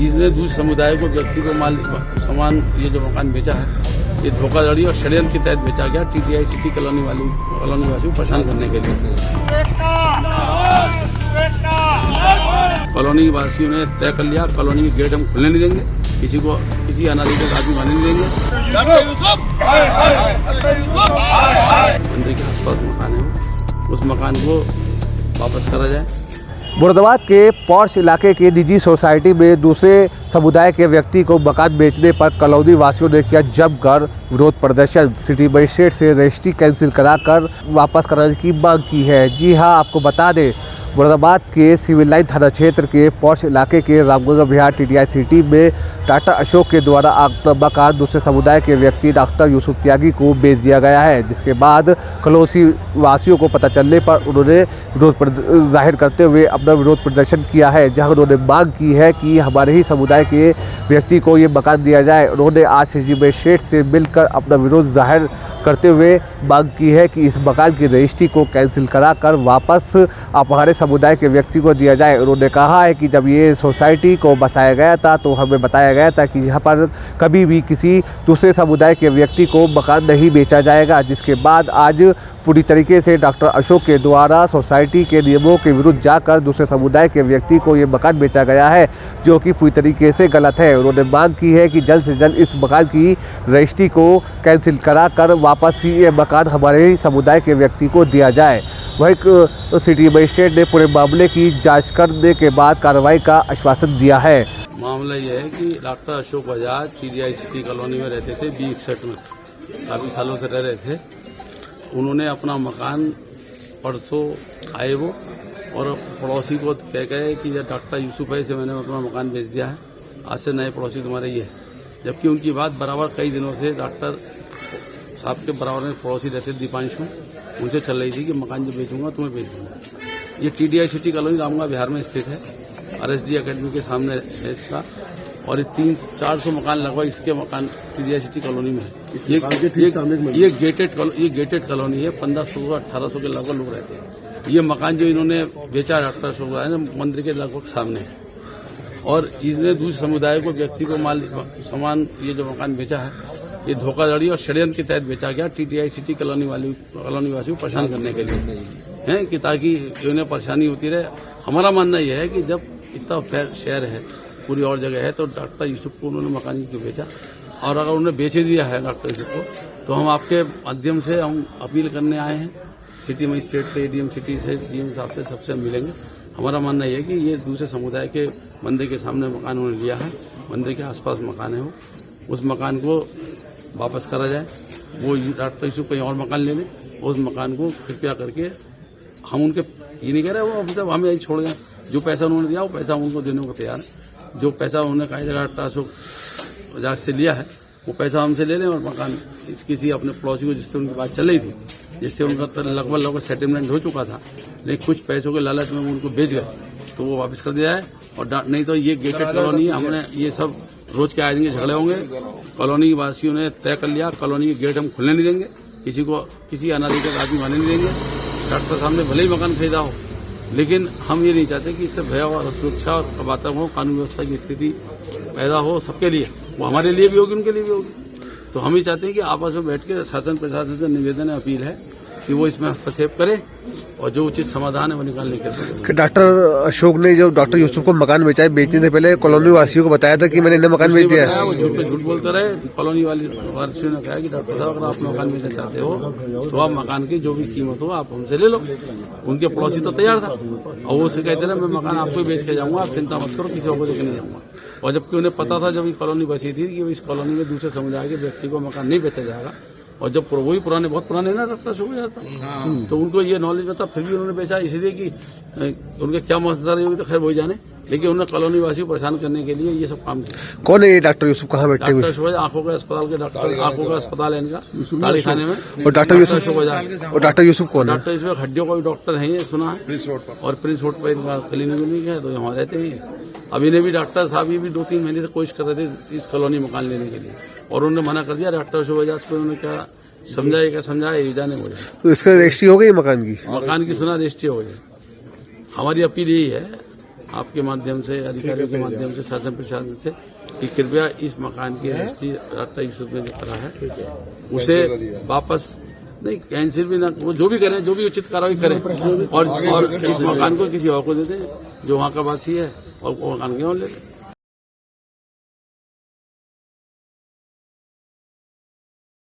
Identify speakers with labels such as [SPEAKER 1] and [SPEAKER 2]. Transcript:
[SPEAKER 1] इसने दूसरे समुदाय को, व्यक्ति को सामान, ये जो मकान बेचा है, ये धोखाधड़ी और षड्यंत्र के तहत बेचा गया टीटीआई सिटी कॉलोनी वासियों को परेशान करने के लिए। कॉलोनी वासियों ने तय कर लिया, कॉलोनी के गेट हम खुलने नहीं देंगे, किसी अनाधिकृत आदमी आने नहीं देंगे। मंदिर के आसपास मकान है, उस मकान को वापस करा जाए।
[SPEAKER 2] मुरादाबाद के पॉश इलाके के निजी सोसाइटी में दूसरे समुदाय के व्यक्ति को मकान बेचने पर कॉलोनी वासियों ने किया जमकर विरोध प्रदर्शन। सिटी मजिस्ट्रेट से रजिस्ट्री कैंसिल कराकर वापस कराने की मांग की है। जी हां, आपको बता दें, मुरादाबाद के सिविल लाइन थाना क्षेत्र के पॉश इलाके के रामगंगा बिहार टीटीआई सिटी में टाटा अशोक के द्वारा अपना मकान दूसरे समुदाय के व्यक्ति डॉक्टर यूसुफ त्यागी को बेच दिया गया है, जिसके बाद कॉलोनी वासियों को पता चलने पर उन्होंने विरोध जाहिर करते हुए अपना विरोध प्रदर्शन किया है, जहां उन्होंने मांग की है कि हमारे ही समुदाय के व्यक्ति को ये मकान दिया जाए। उन्होंने आज सिटी मजिस्ट्रेट से मिलकर अपना विरोध जाहिर करते हुए मांग की है कि इस मकान की रजिस्ट्री को कैंसिल कराकर वापस हमारे समुदाय के व्यक्ति को दिया जाए। उन्होंने कहा है कि जब ये सोसाइटी को बसाया गया था तो हमें बताया गया था कि यहाँ पर कभी भी किसी दूसरे समुदाय के व्यक्ति को मकान नहीं बेचा जाएगा, जिसके बाद आज पूरी तरीके से डॉक्टर अशोक के द्वारा सोसाइटी के नियमों के विरुद्ध जाकर दूसरे समुदाय के व्यक्ति को ये मकान बेचा गया है, जो कि पूरी तरीके से गलत है। उन्होंने मांग की है कि जल्द से जल्द इस मकान की रजिस्ट्री को कैंसिल कराकर वापस ही ये मकान हमारे ही समुदाय के व्यक्ति को दिया जाए। वहीं सिटी मजिस्ट्रेट ने पूरे मामले की जांच करने के बाद कार्रवाई का आश्वासन दिया है।
[SPEAKER 1] मामला यह है कि doctor Ashok Bajaj TTI city colony में रहते थे, B61 में काफ़ी सालों से रह रहे थे। उन्होंने अपना मकान परसों आए वो और पड़ोसी को कह गए कि यह डॉक्टर यूसुफ है, से मैंने अपना मकान बेच दिया है, आज से नए पड़ोसी तुम्हारे ये है। जबकि उनकी बात बराबर कई दिनों से डॉक्टर साहब के बराबर में पड़ोसी रहते दीपांशु, उनसे चल रही थी कि मकान जो बेचूंगा तुम्हें बेच दूंगा। ये TTI city colony Ramganga Bihar में स्थित है, RSD अकेडमी के सामने है इसका, और ये 300-400 मकान लगभग इसके मकान टीटीआई सिटी कॉलोनी में है। ये गेटेड कॉलोनी है, 1500-1800 के लगभग लोग रहते हैं। ये मकान जो इन्होंने बेचा डॉक्टर अशोक मंदिर के लगभग सामने है, और इसने दूसरे समुदाय को, व्यक्ति को सामान, ये जो मकान बेचा है, ये धोखाधड़ी और षड्यंत्र के तहत बेचा गया टीटीआई सिटी कॉलोनी वासियों को परेशान करने के लिए है, कि ताकि उन्हें परेशानी होती रहे। हमारा मानना यह है कि जब इतना शहर है, पूरी और जगह है, तो डॉक्टर यूसुफ को उन्होंने मकान क्यों बेचा, और अगर उन्होंने बेचे दिया है डॉक्टर यूसुफ को, तो हम आपके माध्यम से हम अपील करने आए हैं सिटी मजिस्ट्रेट से, ADM सिटी से, GM साहब से, सबसे मिलेंगे। हमारा मानना यह है कि ये दूसरे समुदाय के मंदिर के सामने मकान उन्होंने लिया है, मंदिर के आसपास मकान है वो, उस मकान को वापस करा जाए। वो डॉक्टर यूसुफ कहीं और मकान ले लें, उस मकान को कृपया करके, हम उनके ये नहीं कह रहे वो अभी तक हमें यही छोड़ दें। जो पैसा उन्होंने दिया वो पैसा उनको देने को तैयार है। जो पैसा उन्होंने कई जगह डॉक्टर अशोक बजाज से लिया है, वो पैसा हमसे ले लें, और मकान किसी अपने पड़ोसी को, जिससे उनकी बात चल रही थी, जिससे उनका लगभग सेटलमेंट हो चुका था, लेकिन कुछ पैसों के लालच में उनको बेच गए, तो वो वापस कर दिया है। और नहीं तो ये गेटेड कॉलोनी है, हमने ये सब रोज के आए दिन के झगड़े होंगे। कॉलोनी वासियों ने तय कर लिया, कॉलोनी के गेट हम खुलने नहीं देंगे, किसी अनाधिकृत आदमी आने नहीं देंगे। डॉक्टर साहब ने भले ही मकान खरीदा हो, लेकिन हम ये नहीं चाहते कि इससे भय और सुरक्षा और वातावरण हो, कानून व्यवस्था की स्थिति पैदा हो सबके लिए, वो हमारे लिए भी होगी, उनके लिए भी होगी। तो हम ही चाहते हैं कि आपस में बैठ के शासन प्रशासन से निवेदन है, अपील है कि वो इसमें हस्तक्षेप करे और जो उचित समाधान है वो निकालने के लिए।
[SPEAKER 2] डॉक्टर अशोक ने जो डॉक्टर यूसुफ को मकान बेचा है, बेचने से पहले कॉलोनी वासियों को बताया था कि मैंने इन्हें मकान बेच दिया है।
[SPEAKER 1] वो झूठ पे झूठ बोलते रहे। कॉलोनी वासियों ने कहा कि डॉक्टर साहब अगर आप मकान बेचना चाहते हो तो आप मकान की जो भी कीमत हो आप हमसे ले लो। उनके पड़ोसी तो तैयार था, और वो उसे कहते रहे मैं मकान आपको ही बेच के जाऊंगा, आप चिंता मत करो, किसी और को देकर नहीं जाऊंगा। और जबकि उन्हें पता था जब ये कॉलोनी बसी थी कि इस कॉलोनी में दूसरे समुदाय के व्यक्ति को मकान नहीं बेचा जाएगा, और जब वही पुराने बहुत पुराने ना डॉक्टर अशोक जाता, तो उनको ये नॉलेज में था, फिर भी उन्होंने बेचा, इसलिए कि उनके क्या मसला रही होगी तो खैर वही जाने, लेकिन उन्होंने कॉलोनी वासियों को परेशान करने के लिए ये सब काम किया।
[SPEAKER 2] कौन है ये डॉक्टर यूसुफ, कहाँ बैठते हुए?
[SPEAKER 1] डॉक्टर आंखों के अस्पताल के डॉक्टर, आंखों का अस्पताल है इनका ताली खाने में।
[SPEAKER 2] और डॉक्टर यूसुफ और डॉक्टर यूसुफ कौन है?
[SPEAKER 1] डॉक्टर यूसुफ हड्डियों का भी डॉक्टर है, ये सुना है, प्रिंस रोड पर, और प्रिंस रोड पर इनका क्लिनिक है, तो यहाँ रहते हैं। अब इन्हें भी डॉक्टर साहब ये भी 2-3 महीने से कोशिश कर रहे थे इस कॉलोनी मकान लेने के लिए, और उन्होंने मना कर दिया। डॉक्टर अशोक बजाज को उन्होंने क्या समझाएगा समझाए जाने मुझे
[SPEAKER 2] तो इसका रजिस्ट्री हो गई मकान की?
[SPEAKER 1] मकान की सुना रजिस्ट्री हो गई। हमारी अपील यही है आपके माध्यम से, अधिकारियों के माध्यम से, शासन प्रशासन से कि कृपया इस मकान की रजिस्ट्री रास्ता यूसुफ ने जो करा है उसे वापस नहीं, कैंसिल भी ना, वो जो भी करें, जो भी उचित कार्रवाई करें और इस मकान को किसी और को दे दें जो वहाँ का वासी है और वो मकान के और ले लें।